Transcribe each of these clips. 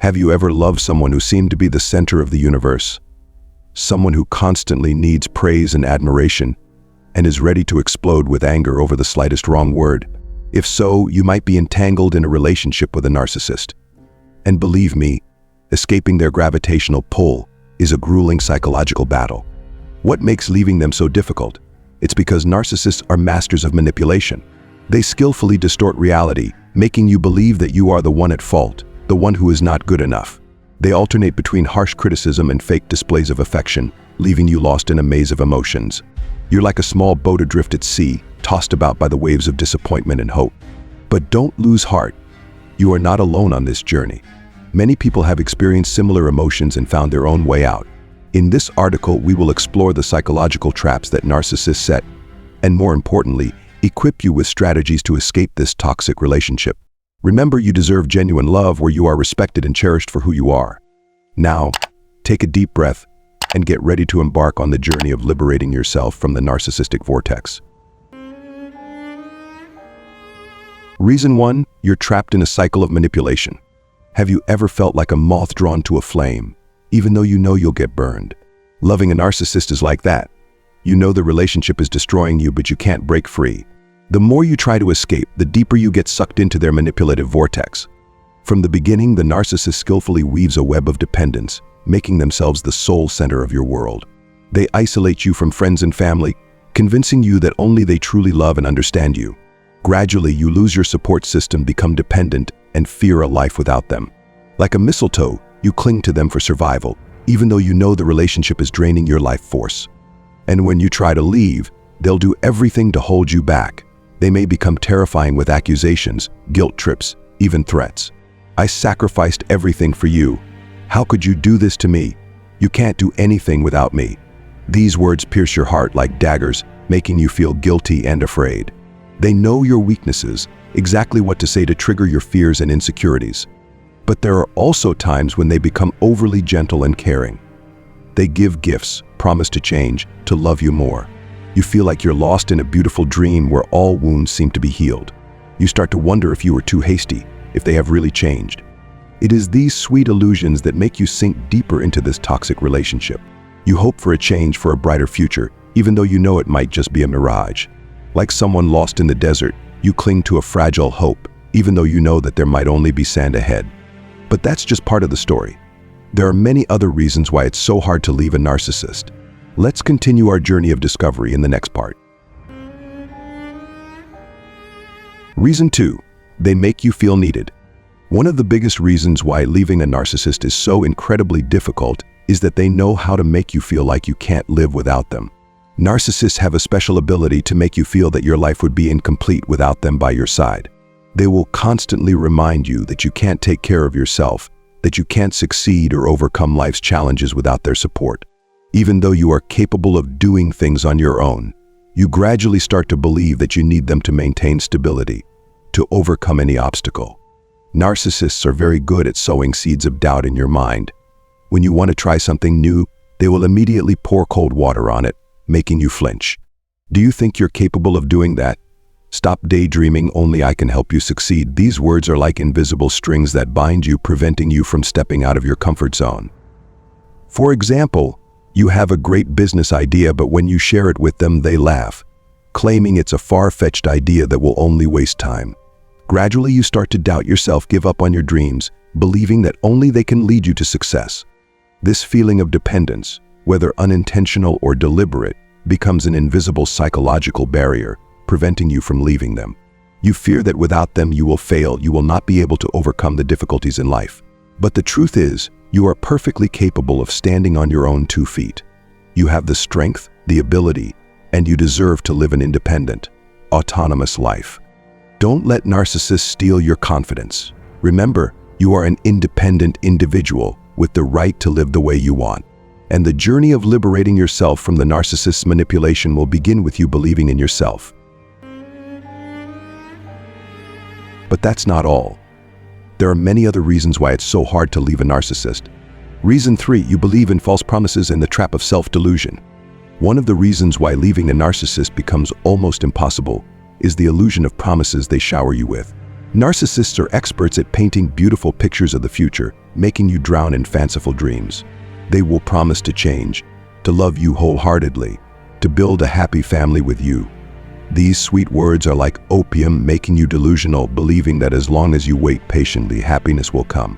Have you ever loved someone who seemed to be the center of the universe? Someone who constantly needs praise and admiration and is ready to explode with anger over the slightest wrong word? If so, you might be entangled in a relationship with a narcissist. And believe me, escaping their gravitational pull is a grueling psychological battle. What makes leaving them so difficult? It's because narcissists are masters of manipulation. They skillfully distort reality, making you believe that you are the one at fault, the one who is not good enough. They alternate between harsh criticism and fake displays of affection, leaving you lost in a maze of emotions. You're like a small boat adrift at sea, tossed about by the waves of disappointment and hope. But don't lose heart. You are not alone on this journey. Many people have experienced similar emotions and found their own way out. In this article, we will explore the psychological traps that narcissists set, and more importantly, equip you with strategies to escape this toxic relationship. Remember, you deserve genuine love where you are respected and cherished for who you are. Now, take a deep breath and get ready to embark on the journey of liberating yourself from the narcissistic vortex. Reason 1, you're trapped in a cycle of manipulation. Have you ever felt like a moth drawn to a flame, even though you know you'll get burned? Loving a narcissist is like that. You know the relationship is destroying you, but you can't break free. The more you try to escape, the deeper you get sucked into their manipulative vortex. From the beginning, the narcissist skillfully weaves a web of dependence, making themselves the sole center of your world. They isolate you from friends and family, convincing you that only they truly love and understand you. Gradually, you lose your support system, become dependent, and fear a life without them. Like a mistletoe, you cling to them for survival, even though you know the relationship is draining your life force. And when you try to leave, they'll do everything to hold you back. They may become terrifying with accusations, guilt trips, even threats. I sacrificed everything for you. How could you do this to me? You can't do anything without me. These words pierce your heart like daggers, making you feel guilty and afraid. They know your weaknesses, exactly what to say to trigger your fears and insecurities. But there are also times when they become overly gentle and caring. They give gifts, promise to change, to love you more. You feel like you're lost in a beautiful dream where all wounds seem to be healed. You start to wonder if you were too hasty, if they have really changed. It is these sweet illusions that make you sink deeper into this toxic relationship. You hope for a change, for a brighter future, even though you know it might just be a mirage. Like someone lost in the desert, you cling to a fragile hope, even though you know that there might only be sand ahead. But that's just part of the story. There are many other reasons why it's so hard to leave a narcissist. Let's continue our journey of discovery in the next part. Reason 2, they make you feel needed. One of the biggest reasons why leaving a narcissist is so incredibly difficult is that they know how to make you feel like you can't live without them. Narcissists have a special ability to make you feel that your life would be incomplete without them by your side. They will constantly remind you that you can't take care of yourself, that you can't succeed or overcome life's challenges without their support. Even though you are capable of doing things on your own, you gradually start to believe that you need them to maintain stability, to overcome any obstacle. Narcissists are very good at sowing seeds of doubt in your mind. When you want to try something new, they will immediately pour cold water on it, making you flinch. Do you think you're capable of doing that? Stop daydreaming, only I can help you succeed. These words are like invisible strings that bind you, preventing you from stepping out of your comfort zone. For example, you have a great business idea, but when you share it with them, they laugh, claiming it's a far-fetched idea that will only waste time. Gradually, you start to doubt yourself, give up on your dreams, believing that only they can lead you to success. This feeling of dependence, whether unintentional or deliberate, becomes an invisible psychological barrier, preventing you from leaving them. You fear that without them you will fail, you will not be able to overcome the difficulties in life. But the truth is, you are perfectly capable of standing on your own 2 feet. You have the strength, the ability, and you deserve to live an independent, autonomous life. Don't let narcissists steal your confidence. Remember, you are an independent individual with the right to live the way you want. And the journey of liberating yourself from the narcissist's manipulation will begin with you believing in yourself. But that's not all. There are many other reasons why it's so hard to leave a narcissist. Reason 3, you believe in false promises and the trap of self-delusion. One of the reasons why leaving a narcissist becomes almost impossible is the illusion of promises they shower you with. Narcissists are experts at painting beautiful pictures of the future, making you drown in fanciful dreams. They will promise to change, to love you wholeheartedly, to build a happy family with you. These sweet words are like opium, making you delusional, believing that as long as you wait patiently, happiness will come.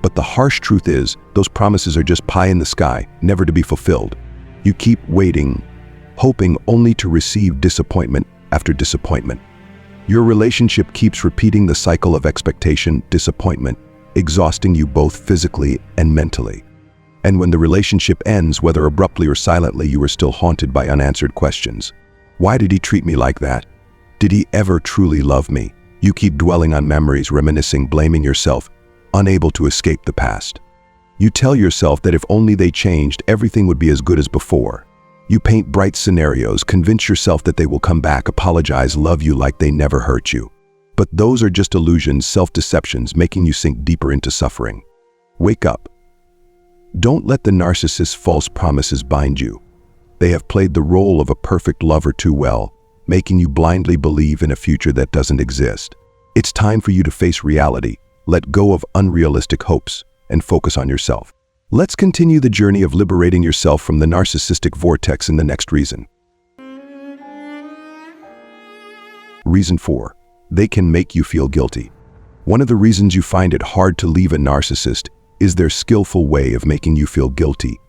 But the harsh truth is, those promises are just pie in the sky, never to be fulfilled. You keep waiting, hoping only to receive disappointment after disappointment. Your relationship keeps repeating the cycle of expectation, disappointment, exhausting you both physically and mentally. And when the relationship ends, whether abruptly or silently, you are still haunted by unanswered questions. Why did he treat me like that? Did he ever truly love me? You keep dwelling on memories, reminiscing, blaming yourself, unable to escape the past. You tell yourself that if only they changed, everything would be as good as before. You paint bright scenarios, convince yourself that they will come back, apologize, love you like they never hurt you. But those are just illusions, self-deceptions, making you sink deeper into suffering. Wake up. Don't let the narcissist's false promises bind you. They have played the role of a perfect lover too well, making you blindly believe in a future that doesn't exist. It's time for you to face reality, let go of unrealistic hopes, and focus on yourself. Let's continue the journey of liberating yourself from the narcissistic vortex in the next reason. Reason 4. They can make you feel guilty. One of the reasons you find it hard to leave a narcissist is their skillful way of making you feel guilty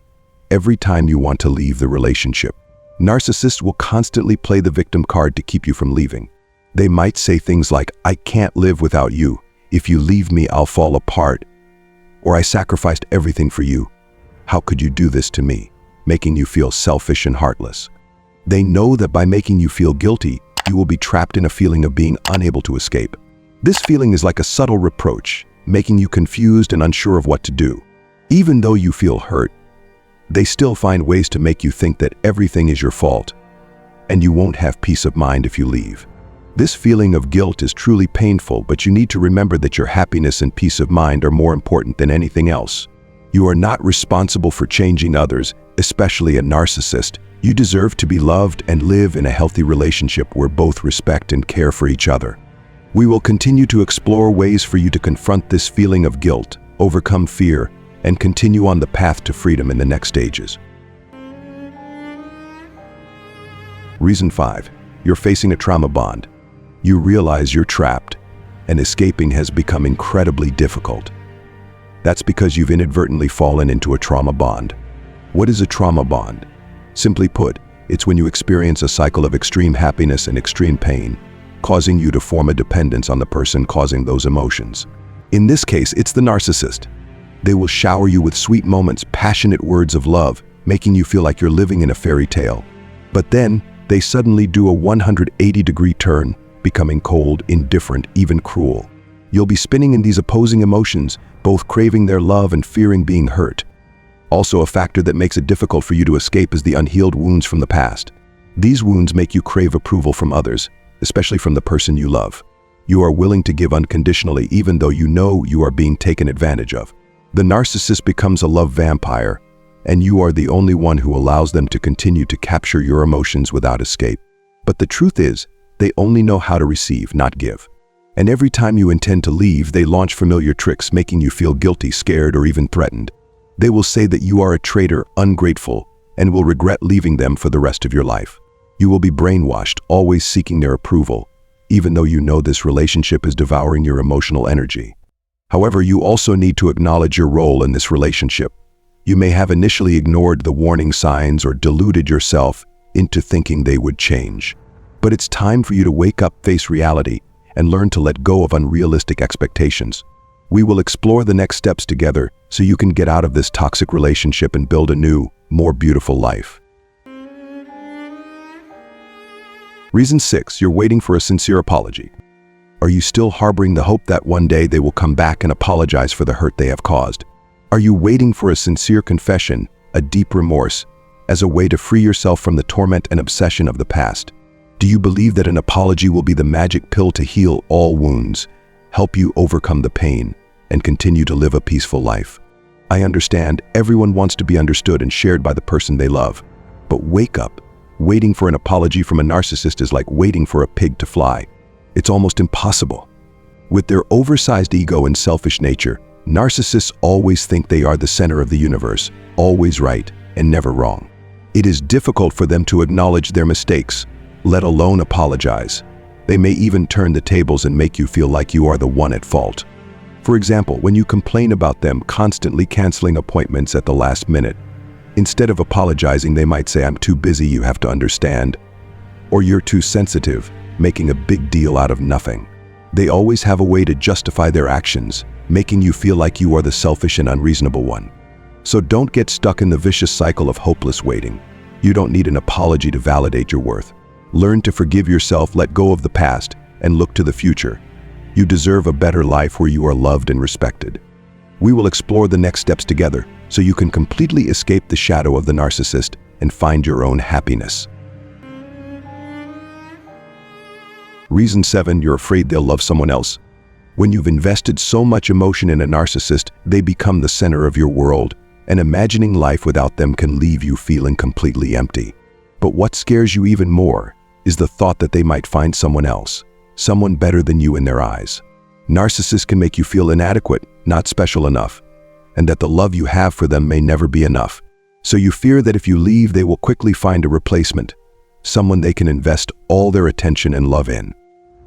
every time you want to leave the relationship. Narcissists will constantly play the victim card to keep you from leaving. They might say things like, "I can't live without you. If you leave me, I'll fall apart." Or, "I sacrificed everything for you. How could you do this to me?" Making you feel selfish and heartless. They know that by making you feel guilty, you will be trapped in a feeling of being unable to escape. This feeling is like a subtle reproach, making you confused and unsure of what to do. Even though you feel hurt, they still find ways to make you think that everything is your fault, and you won't have peace of mind if you leave. This feeling of guilt is truly painful, but you need to remember that your happiness and peace of mind are more important than anything else. You are not responsible for changing others, especially a narcissist. You deserve to be loved and live in a healthy relationship where both respect and care for each other. We will continue to explore ways for you to confront this feeling of guilt, overcome fear, and continue on the path to freedom in the next stages. Reason 5. You're facing a trauma bond. You realize you're trapped, and escaping has become incredibly difficult. That's because you've inadvertently fallen into a trauma bond. What is a trauma bond? Simply put, it's when you experience a cycle of extreme happiness and extreme pain, causing you to form a dependence on the person causing those emotions. In this case, it's the narcissist. They will shower you with sweet moments, passionate words of love, making you feel like you're living in a fairy tale. But then, they suddenly do a 180-degree turn, becoming cold, indifferent, even cruel. You'll be spinning in these opposing emotions, both craving their love and fearing being hurt. Also, a factor that makes it difficult for you to escape is the unhealed wounds from the past. These wounds make you crave approval from others, especially from the person you love. You are willing to give unconditionally even though you know you are being taken advantage of. The narcissist becomes a love vampire, and you are the only one who allows them to continue to capture your emotions without escape. But the truth is, they only know how to receive, not give. And every time you intend to leave, they launch familiar tricks, making you feel guilty, scared, or even threatened. They will say that you are a traitor, ungrateful, and will regret leaving them for the rest of your life. You will be brainwashed, always seeking their approval, even though you know this relationship is devouring your emotional energy. However, you also need to acknowledge your role in this relationship. You may have initially ignored the warning signs or deluded yourself into thinking they would change. But it's time for you to wake up, face reality, and learn to let go of unrealistic expectations. We will explore the next steps together so you can get out of this toxic relationship and build a new, more beautiful life. Reason 6. You're waiting for a sincere apology. Are you still harboring the hope that one day they will come back and apologize for the hurt they have caused? Are you waiting for a sincere confession, a deep remorse, as a way to free yourself from the torment and obsession of the past? Do you believe that an apology will be the magic pill to heal all wounds, help you overcome the pain, and continue to live a peaceful life? I understand everyone wants to be understood and shared by the person they love. But wake up. Waiting for an apology from a narcissist is like waiting for a pig to fly. It's almost impossible. With their oversized ego and selfish nature, narcissists always think they are the center of the universe, always right and never wrong. It is difficult for them to acknowledge their mistakes, let alone apologize. They may even turn the tables and make you feel like you are the one at fault. For example, when you complain about them constantly canceling appointments at the last minute, instead of apologizing, they might say, "I'm too busy, you have to understand," or "You're too sensitive," making a big deal out of nothing. They always have a way to justify their actions, making you feel like you are the selfish and unreasonable one. So don't get stuck in the vicious cycle of hopeless waiting. You don't need an apology to validate your worth. Learn to forgive yourself, let go of the past, and look to the future. You deserve a better life where you are loved and respected. We will explore the next steps together so you can completely escape the shadow of the narcissist and find your own happiness. Reason 7, you're afraid they'll love someone else. When you've invested so much emotion in a narcissist, they become the center of your world, and imagining life without them can leave you feeling completely empty. But what scares you even more is the thought that they might find someone else, someone better than you in their eyes. Narcissists can make you feel inadequate, not special enough, and that the love you have for them may never be enough. So you fear that if you leave, they will quickly find a replacement, someone they can invest all their attention and love in.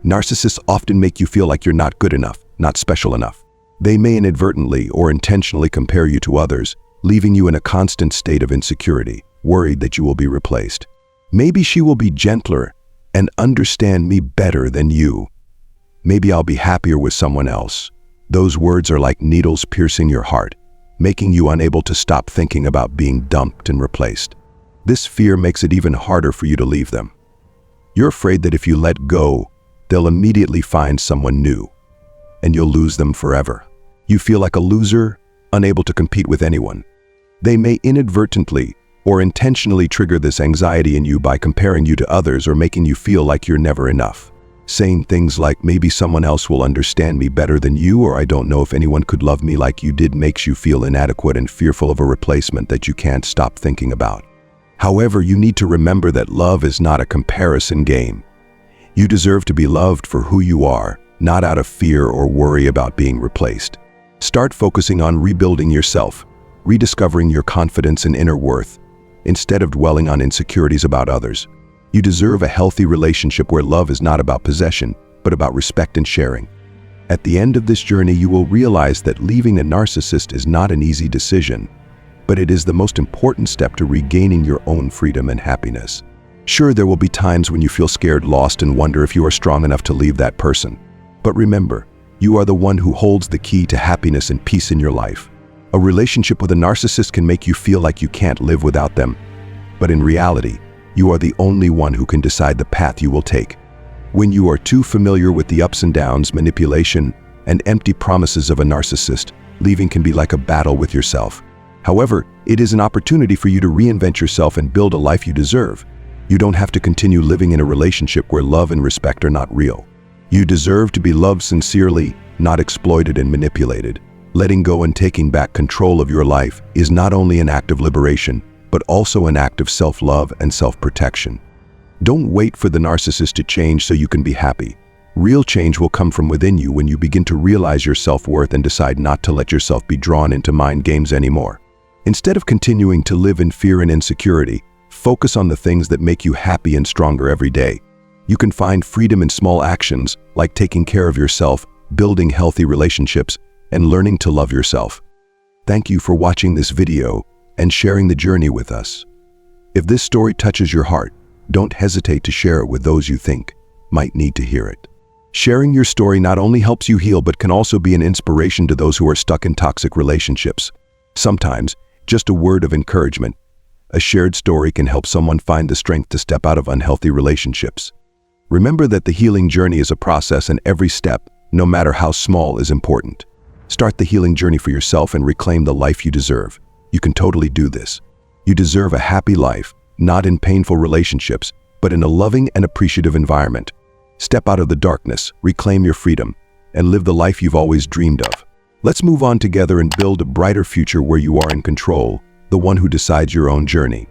Narcissists often make you feel like you're not good enough, not special enough. They may inadvertently or intentionally compare you to others, leaving you in a constant state of insecurity, worried that you will be replaced. Maybe she will be gentler and understand me better than you. Maybe I'll be happier with someone else. Those words are like needles piercing your heart, making you unable to stop thinking about being dumped and replaced. This fear makes it even harder for you to leave them. You're afraid that if you let go, they'll immediately find someone new, and you'll lose them forever. You feel like a loser, unable to compete with anyone. They may inadvertently or intentionally trigger this anxiety in you by comparing you to others or making you feel like you're never enough. Saying things like, "Maybe someone else will understand me better than you," or "I don't know if anyone could love me like you did," makes you feel inadequate and fearful of a replacement that you can't stop thinking about. However, you need to remember that love is not a comparison game. You deserve to be loved for who you are, not out of fear or worry about being replaced. Start focusing on rebuilding yourself, rediscovering your confidence and inner worth, instead of dwelling on insecurities about others. You deserve a healthy relationship where love is not about possession, but about respect and sharing. At the end of this journey, you will realize that leaving a narcissist is not an easy decision, but it is the most important step to regaining your own freedom and happiness. Sure, there will be times when you feel scared, lost, and wonder if you are strong enough to leave that person. But remember, you are the one who holds the key to happiness and peace in your life. A relationship with a narcissist can make you feel like you can't live without them, but in reality, you are the only one who can decide the path you will take. When you are too familiar with the ups and downs, manipulation, and empty promises of a narcissist, leaving can be like a battle with yourself. However, it is an opportunity for you to reinvent yourself and build a life you deserve. You don't have to continue living in a relationship where love and respect are not real. You deserve to be loved sincerely, not exploited and manipulated. Letting go and taking back control of your life is not only an act of liberation, but also an act of self-love and self-protection. Don't wait for the narcissist to change so you can be happy. Real change will come from within you when you begin to realize your self-worth and decide not to let yourself be drawn into mind games anymore. Instead of continuing to live in fear and insecurity, focus on the things that make you happy and stronger every day. You can find freedom in small actions like taking care of yourself, building healthy relationships, and learning to love yourself. Thank you for watching this video and sharing the journey with us. If this story touches your heart, don't hesitate to share it with those you think might need to hear it. Sharing your story not only helps you heal, but can also be an inspiration to those who are stuck in toxic relationships. Sometimes, just a word of encouragement, a shared story can help someone find the strength to step out of unhealthy relationships. Remember that the healing journey is a process, and every step, no matter how small, is important. Start the healing journey for yourself and reclaim the life you deserve. You can totally do this. You deserve a happy life, not in painful relationships, but in a loving and appreciative environment. Step out of the darkness, reclaim your freedom, and live the life you've always dreamed of. Let's move on together and build a brighter future where you are in control, the one who decides your own journey.